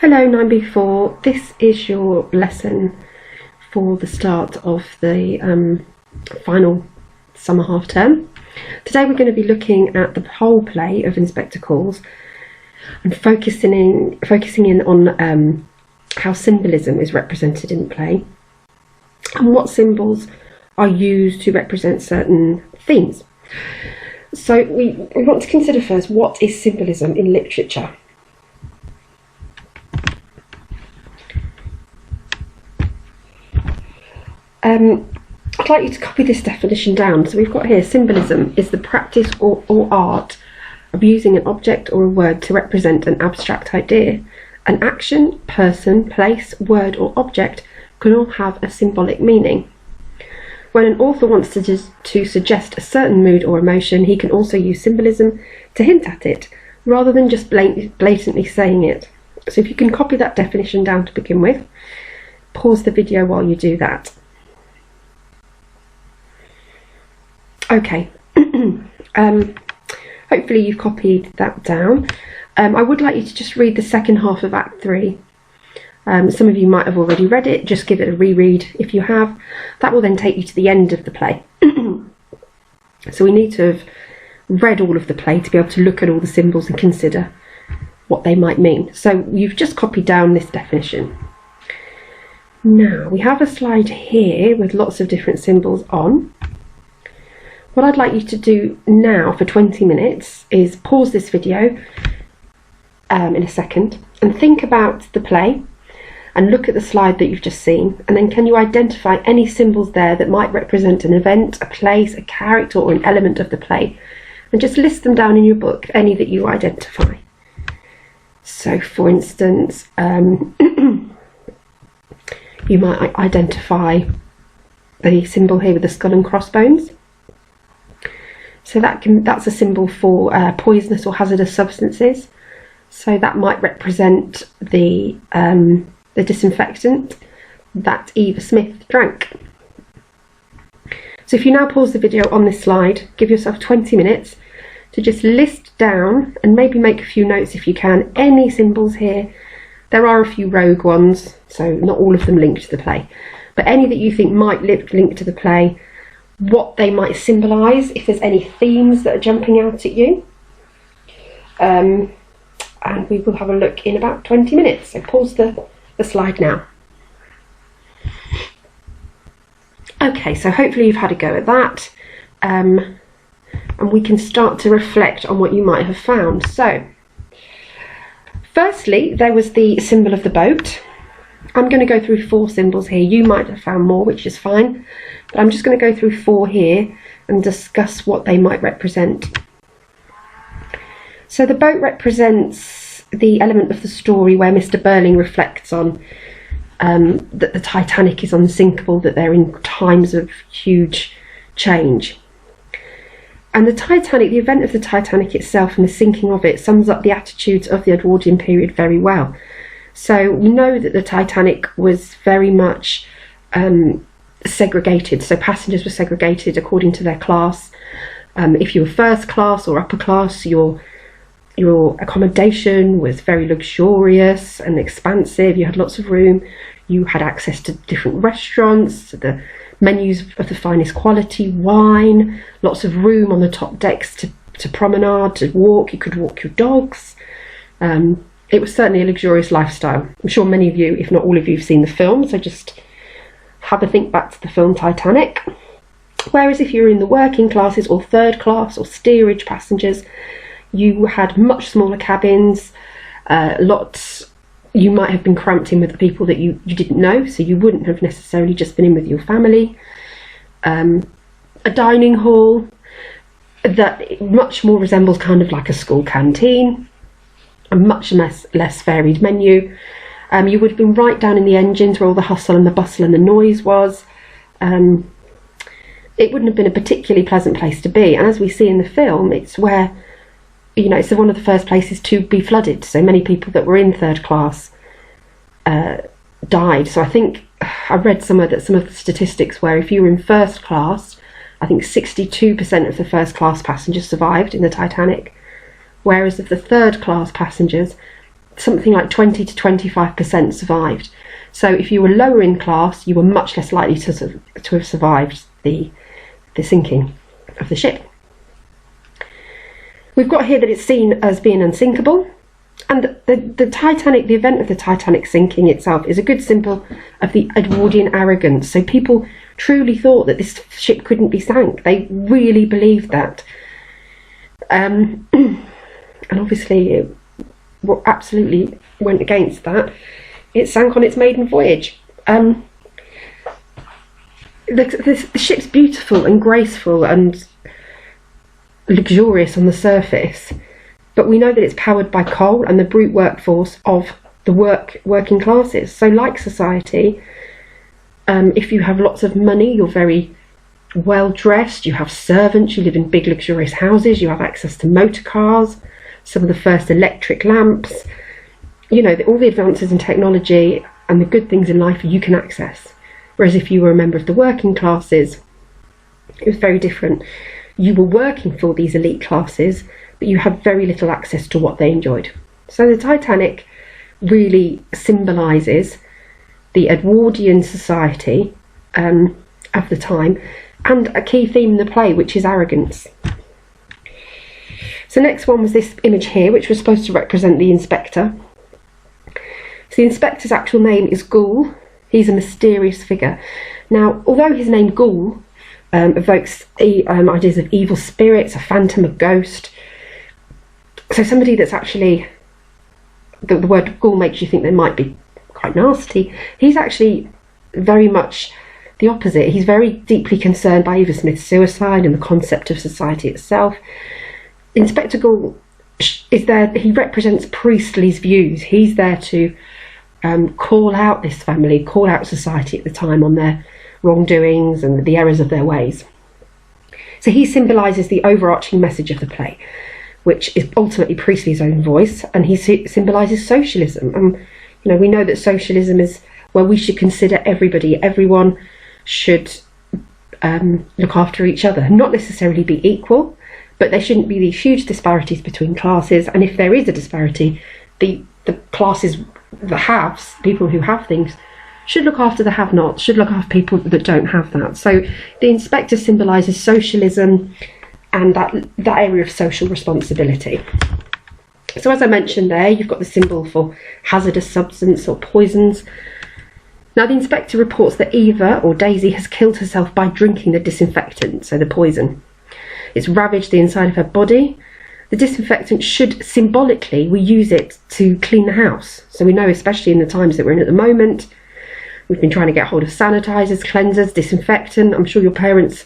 Hello 9B4, this is your lesson for the start of the final summer half term. Today we're going to be looking at the whole play of Inspector Calls and focusing in on how symbolism is represented in the play and what symbols are used to represent certain themes. So we want to consider first, what is symbolism in literature? I'd like you to copy this definition down. So we've got here, symbolism is the practice or art of using an object or a word to represent an abstract idea. An action, person, place, word or object can all have a symbolic meaning. When an author wants to suggest a certain mood or emotion, he can also use symbolism to hint at it, rather than just blatantly saying it. So if you can copy that definition down to begin with, pause the video while you do that. Okay, hopefully you've copied that down. I would like you to just read the second half of Act 3. Some of you might have already read it, just give it a reread if you have. That will then take you to the end of the play. So we need to have read all of the play to be able to look at all the symbols and consider what they might mean. So you've just copied down this definition. Now we have a slide here with lots of different symbols on. What I'd like you to do now for 20 minutes is pause this video in a second and think about the play and look at the slide that you've just seen, and then can you identify any symbols there that might represent an event, a place, a character or an element of the play, and just list them down in your book, any that you identify. So for instance, you might identify the symbol here with the skull and crossbones. So that's a symbol for poisonous or hazardous substances. So that might represent the disinfectant that Eva Smith drank. So if you now pause the video on this slide, give yourself 20 minutes to just list down and maybe make a few notes if you can, any symbols here. There are a few rogue ones, so not all of them linked to the play, but any that you think might link to the play, what they might symbolise, if there's any themes that are jumping out at you. And we will have a look in about 20 minutes. So pause the slide now. Okay, so hopefully you've had a go at that. And we can start to reflect on what you might have found. So, firstly, there was the symbol of the boat. I'm going to go through 4 symbols here. You might have found more, which is fine, but I'm just going to go through 4 here and discuss what they might represent. So the boat represents the element of the story where Mr. Burling reflects on that the Titanic is unsinkable, that they're in times of huge change. And the Titanic, the event of the Titanic itself and the sinking of it, sums up the attitudes of the Edwardian period very well. So we know that the Titanic was very much segregated. So passengers were segregated according to their class. If you were first class or upper class, your accommodation was very luxurious and expansive. You had lots of room. You had access to different restaurants, the menus of the finest quality, wine, lots of room on the top decks to promenade, to walk. You could walk your dogs. It was certainly a luxurious lifestyle. I'm sure many of you, if not all of you, have seen the film, so just have a think back to the film Titanic. Whereas if you were in the working classes or third class or steerage passengers, you had much smaller cabins, you might have been cramped in with the people that you didn't know, so you wouldn't have necessarily just been in with your family. A dining hall that much more resembles kind of like a school canteen. A much less varied menu. You would have been right down in the engines where all the hustle and the bustle and the noise was. It wouldn't have been a particularly pleasant place to be, and as we see in the film, it's where, it's one of the first places to be flooded. So many people that were in third class died. So I think I read some of the statistics where if you were in first class, I think 62% of the first class passengers survived in the Titanic. Whereas of the third class passengers, something like 20 to 25% survived. So if you were lower in class, you were much less likely to have survived the sinking of the ship. We've got here that it's seen as being unsinkable, and the Titanic, the event of the Titanic sinking itself, is a good symbol of the Edwardian arrogance. So people truly thought that this ship couldn't be sank. They really believed that. And obviously it absolutely went against that. It sank on its maiden voyage. The ship's beautiful and graceful and luxurious on the surface, but we know that it's powered by coal and the brute workforce of the working classes. So like society, if you have lots of money, you're very well dressed, you have servants, you live in big luxurious houses, you have access to motor cars, some of the first electric lamps, you know, all the advances in technology and the good things in life you can access. Whereas if you were a member of the working classes, it was very different. You were working for these elite classes, but you had very little access to what they enjoyed. So the Titanic really symbolises the Edwardian society of the time, and a key theme in the play, which is arrogance. So next one was this image here, which was supposed to represent the inspector. So the inspector's actual name is Ghoul. He's a mysterious figure. Now, although his name Ghoul evokes ideas of evil spirits, a phantom, a ghost, so somebody that's actually, the word Ghoul makes you think they might be quite nasty, he's actually very much the opposite. He's very deeply concerned by Eva Smith's suicide and the concept of society itself. Inspector Ghoul is there, he represents Priestley's views. He's there to call out this family, call out society at the time on their wrongdoings and the errors of their ways. So he symbolises the overarching message of the play, which is ultimately Priestley's own voice, and he symbolises socialism. And you know, we know that socialism is where we should consider everybody, everyone should look after each other, not necessarily be equal, but there shouldn't be these huge disparities between classes. And if there is a disparity, the classes, the haves, people who have things, should look after the have-nots, should look after people that don't have that. So the inspector symbolises socialism and that area of social responsibility. So as I mentioned there, you've got the symbol for hazardous substance or poisons. Now the inspector reports that Eva, or Daisy, has killed herself by drinking the disinfectant, so the poison. It's ravaged the inside of her body. The disinfectant should, symbolically, we use it to clean the house. So we know, especially in the times that we're in at the moment, we've been trying to get hold of sanitizers, cleansers, disinfectant. I'm sure your parents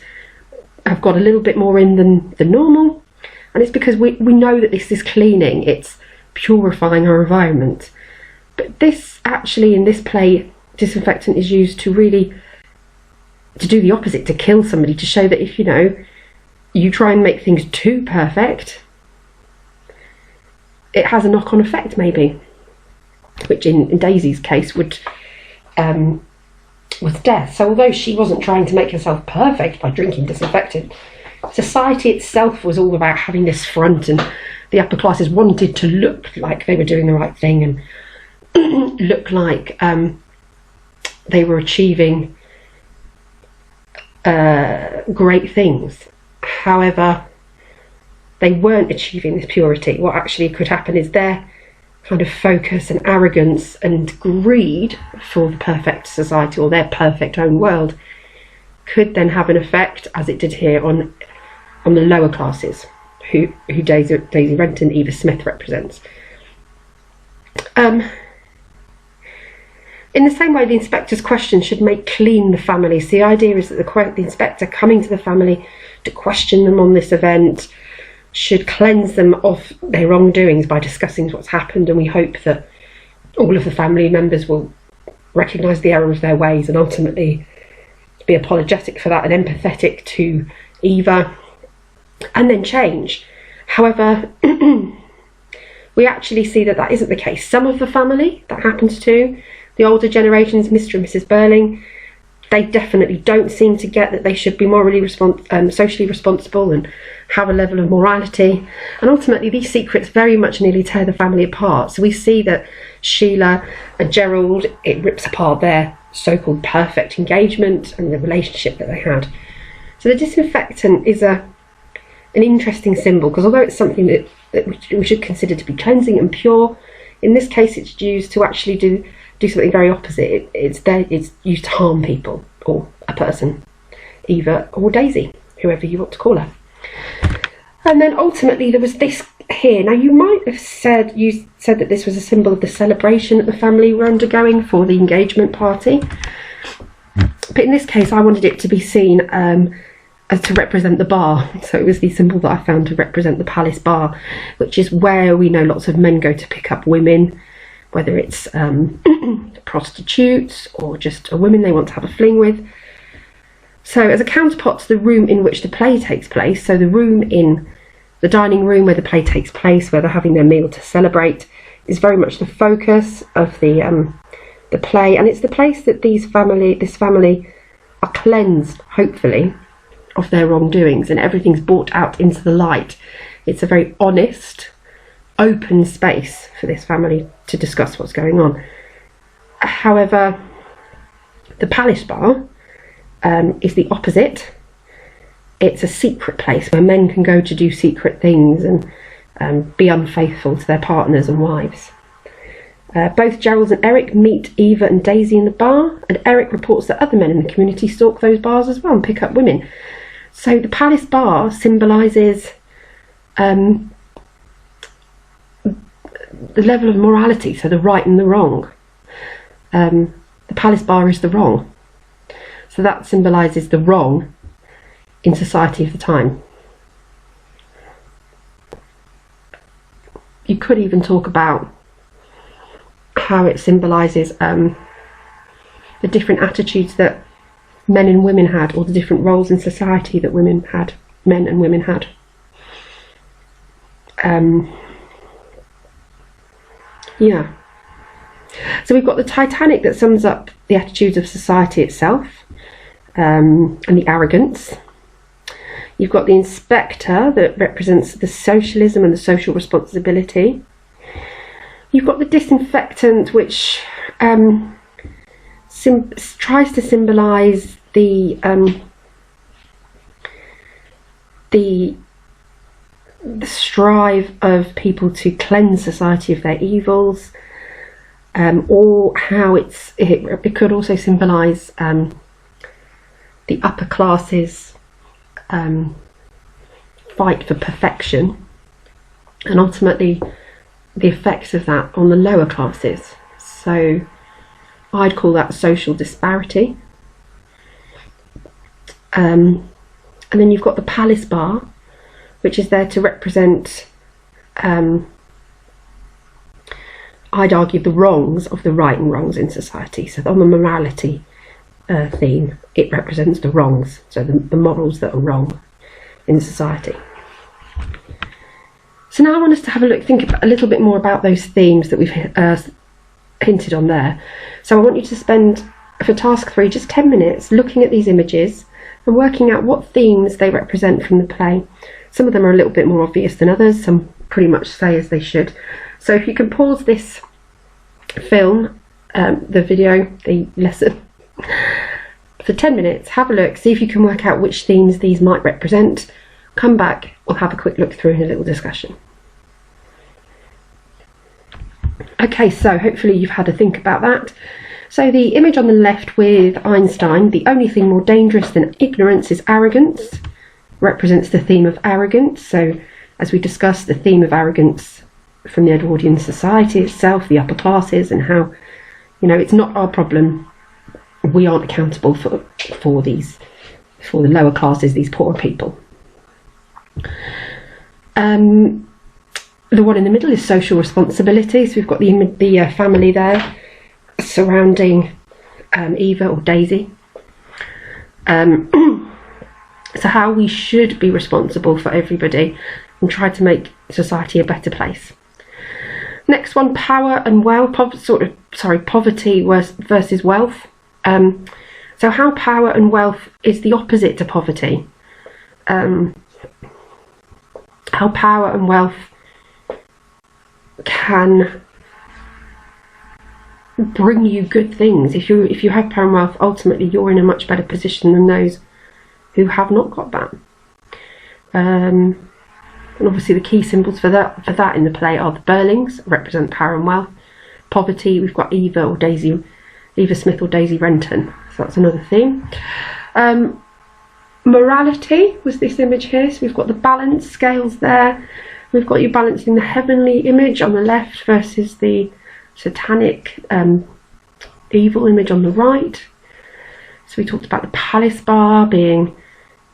have got a little bit more in than normal. And it's because we know that this is cleaning, it's purifying our environment. But this, actually, in this play, disinfectant is used to really, to do the opposite, to kill somebody, to show that if, you know, you try and make things too perfect, it has a knock-on effect, maybe, which in Daisy's case was death. So although she wasn't trying to make herself perfect by drinking disinfectant, society itself was all about having this front, and the upper classes wanted to look like they were doing the right thing and look like they were achieving great things. However, they weren't achieving this purity. What actually could happen is their kind of focus and arrogance and greed for the perfect society, or their perfect own world, could then have an effect, as it did here, on the lower classes, who Daisy Renton, Eva Smith represents. In the same way, the inspector's question should make clean the family. So the idea is that the inspector coming to the family to question them on this event should cleanse them of their wrongdoings by discussing what's happened, and we hope that all of the family members will recognise the error of their ways and ultimately be apologetic for that and empathetic to Eva, and then change. However, we actually see that that isn't the case. Some of the family that happens to, the older generations, Mr. and Mrs. Burling, they definitely don't seem to get that they should be morally socially responsible and have a level of morality. And ultimately these secrets very much nearly tear the family apart. So we see that Sheila and Gerald, it rips apart their so-called perfect engagement and the relationship that they had. So the disinfectant is an interesting symbol, because although it's something that we should consider to be cleansing and pure, in this case it's used to actually do something very opposite. It's used to harm people, or a person, Eva or Daisy, whoever you want to call her. And then ultimately there was this here. Now you might have said that this was a symbol of the celebration that the family were undergoing for the engagement party, but in this case I wanted it to be seen as to represent the bar. So it was the symbol that I found to represent the palace bar, which is where we know lots of men go to pick up women, whether it's prostitutes or just a woman they want to have a fling with. So as a counterpart to the room in which the play takes place, so the room in the dining room where the play takes place, where they're having their meal to celebrate, is very much the focus of the play, and it's the place that this family are cleansed, hopefully, of their wrongdoings, and everything's brought out into the light. It's a very honest, open space for this family to discuss what's going on. However, the palace bar is the opposite. It's a secret place where men can go to do secret things and be unfaithful to their partners and wives. Both Gerald and Eric meet Eva and Daisy in the bar, and Eric reports that other men in the community stalk those bars as well and pick up women. So the palace bar symbolises the level of morality, so the right and the wrong. The palace bar is the wrong. So that symbolises the wrong in society of the time. You could even talk about how it symbolises the different attitudes that men and women had, or the different roles in society that men and women had. Yeah. So we've got the Titanic that sums up the attitudes of society itself, and the arrogance. You've got the inspector that represents the socialism and the social responsibility. You've got the disinfectant, which tries to symbolise the strive of people to cleanse society of their evils, or how it could also symbolise the upper classes' fight for perfection, and ultimately the effects of that on the lower classes. So I'd call that social disparity. And then you've got the palace bar, which is there to represent, I'd argue, the wrongs of the right and wrongs in society. So on the morality theme, it represents the wrongs, so the morals that are wrong in society. So now I want us to have a look, think a little bit more about those themes that we've hinted on there. So I want you to spend, for task 3, just 10 minutes looking at these images and working out what themes they represent from the play. Some of them are a little bit more obvious than others, some pretty much say as they should. So if you can pause this film, the video, the lesson, for 10 minutes, have a look, see if you can work out which themes these might represent. Come back, we'll have a quick look through and a little discussion. Okay, so hopefully you've had a think about that. So the image on the left with Einstein, the only thing more dangerous than ignorance is arrogance, represents the theme of arrogance. So as we discussed, the theme of arrogance from the Edwardian society itself, the upper classes, and how, you know, it's not our problem. We aren't accountable for the lower classes, these poorer people. The one in the middle is social responsibility. So we've got the family there surrounding Eva or Daisy. So how we should be responsible for everybody and try to make society a better place. Next one, power and wealth, poverty versus wealth. So how power and wealth is the opposite to poverty. How power and wealth can bring you good things. If you have power and wealth, ultimately you're in a much better position than those who have not got that. And obviously the key symbols for that in the play are the Burlings, represent power and wealth. Poverty, we've got Eva Smith or Daisy Renton, so that's another theme. Morality was this image here, so we've got the balance scales there. We've got you balancing the heavenly image on the left versus the satanic evil image on the right. So we talked about the palace bar being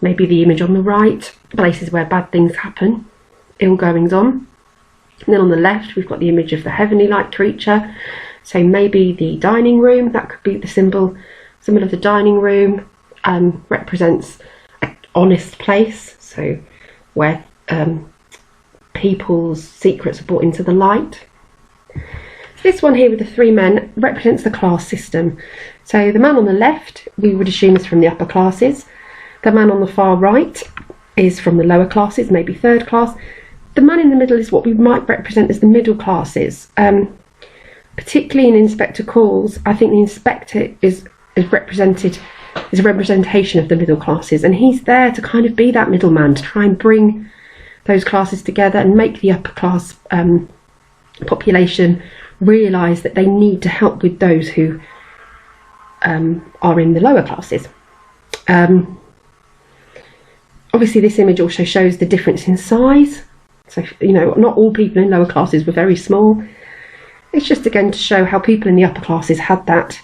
maybe the image on the right, places where bad things happen, ill goings on. And then on the left we've got the image of the heavenly light creature, so maybe the dining room, that could be the symbol of the dining room, represents an honest place, so where people's secrets are brought into the light. This one here with the three men represents the class system. So the man on the left, we would assume, is from the upper classes. The man on the far right is from the lower classes, maybe third class. The man in the middle is what we might represent as the middle classes. Particularly in Inspector Calls, I think the inspector is represented as a representation of the middle classes, and he's there to kind of be that middleman, to try and bring those classes together and make the upper class population realise that they need to help with those who are in the lower classes. Obviously this image also shows the difference in size, so not all people in lower classes were very small. It's just again to show how people in the upper classes had that,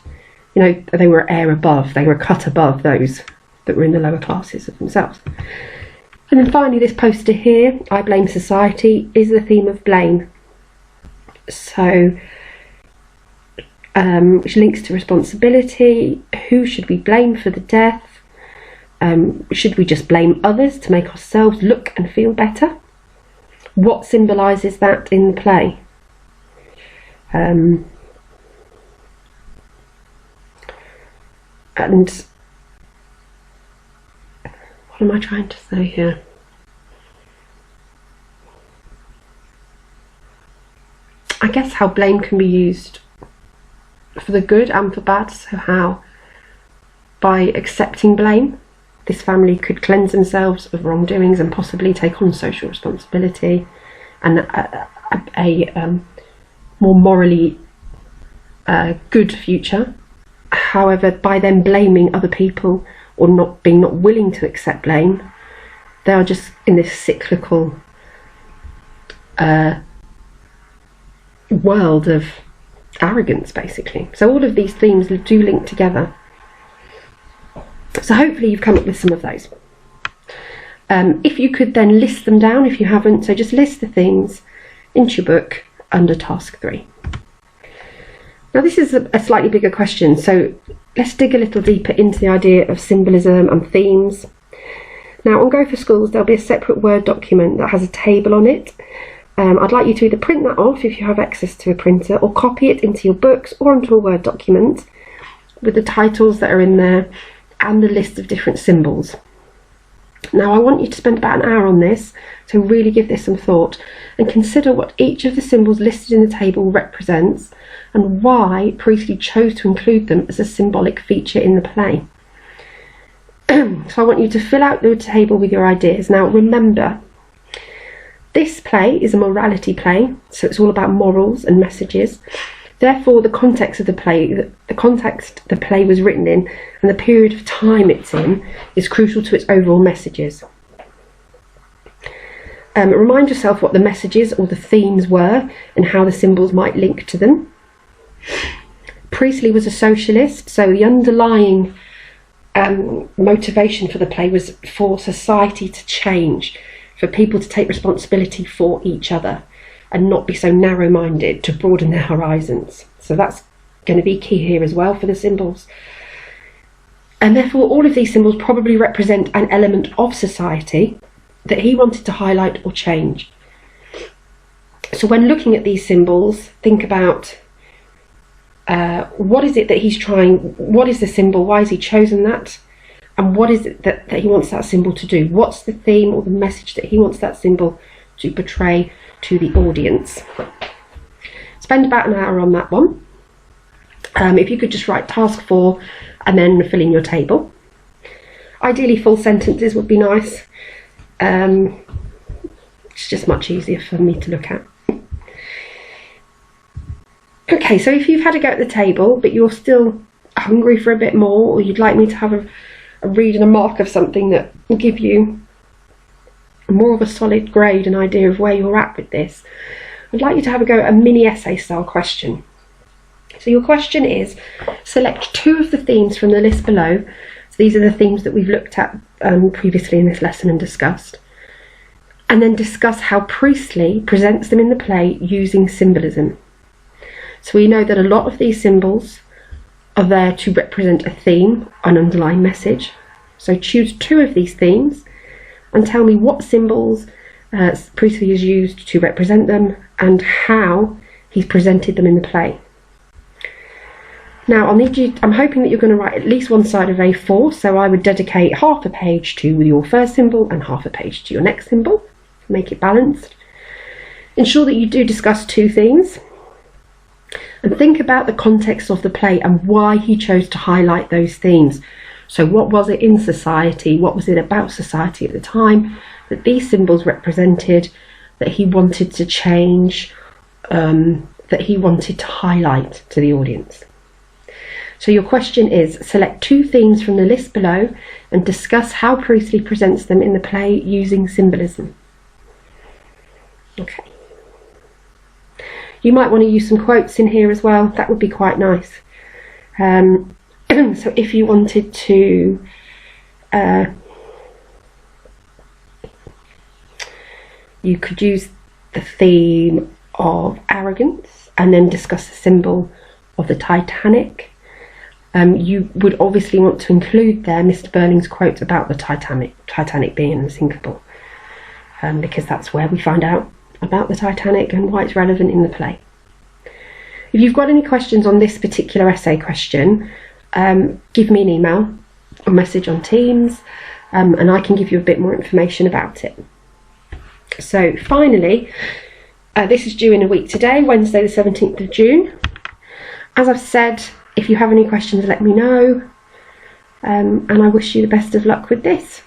they were an air above, they were a cut above those that were in the lower classes of themselves. And then finally this poster here, I Blame Society, is the theme of blame. So, which links to responsibility. Who should we blame for the death? Should we just blame others to make ourselves look and feel better? What symbolises that in the play? And what am I trying to say here? I guess how blame can be used for the good and for bad. So how, by accepting blame, this family could cleanse themselves of wrongdoings and possibly take on social responsibility and a more morally good future. However, by them blaming other people or not willing to accept blame, they are just in this cyclical world of arrogance, basically. So all of these themes do link together. So hopefully you've come up with some of those. If you could then list them down, if you haven't, so just list the themes into your book under task 3. Now this is a slightly bigger question, so let's dig a little deeper into the idea of symbolism and themes. Now on Go for Schools there'll be a separate Word document that has a table on it. I'd like you to either print that off if you have access to a printer, or copy it into your books or onto a Word document with the titles that are in there and the list of different symbols. Now I want you to spend about an hour on this, so really give this some thought and consider what each of the symbols listed in the table represents and why Priestley chose to include them as a symbolic feature in the play. So I want you to fill out the table with your ideas. Now remember, this play is a morality play, so it's all about morals and messages. Therefore, the context of the play, the context the play was written in, and the period of time it's in, is crucial to its overall messages. Remind yourself what the messages or the themes were and how the symbols might link to them. Priestley was a socialist, so the underlying motivation for the play was for society to change, for people to take responsibility for each other and not be so narrow-minded, to broaden their horizons. So that's going to be key here as well for the symbols. And therefore all of these symbols probably represent an element of society that he wanted to highlight or change. So when looking at these symbols, think about what is it that he's trying, what is the symbol, why has he chosen that, and what is it that he wants that symbol to do? What's the theme or the message that he wants that symbol to portray to the audience? Spend about an hour on that one. If you could just write task 4 and then fill in your table. Ideally full sentences would be nice. It's just much easier for me to look at. Okay, so if you've had a go at the table but you're still hungry for a bit more, or you'd like me to have a read and a mark of something that will give you more of a solid grade, an idea of where you're at with this, I'd like you to have a go at a mini essay style question. So your question is, select 2 of the themes from the list below. So these are the themes that we've looked at previously in this lesson and discussed. And then discuss how Priestley presents them in the play using symbolism. So we know that a lot of these symbols are there to represent a theme, an underlying message. So choose 2 of these themes and tell me what symbols Priestley has used to represent them and how he's presented them in the play. Now I'm hoping that you're going to write at least one side of A4, so I would dedicate half a page to your first symbol and half a page to your next symbol. Make it balanced. Ensure that you do discuss 2 themes and think about the context of the play and why he chose to highlight those themes. So what was it in society, what was it about society at the time that these symbols represented, that he wanted to change, that he wanted to highlight to the audience. So your question is, select 2 themes from the list below and discuss how Priestley presents them in the play using symbolism. Okay. You might want to use some quotes in here as well, that would be quite nice. So if you wanted to you could use the theme of arrogance and then discuss the symbol of the Titanic. You would obviously want to include there Mr. Burling's quote about the Titanic being unsinkable, because that's where we find out about the Titanic and why it's relevant in the play. If you've got any questions on this particular essay question, give me an email or message on Teams, and I can give you a bit more information about it. So finally, this is due in a week today, Wednesday the 17th of June. As I've said, if you have any questions, let me know, and I wish you the best of luck with this.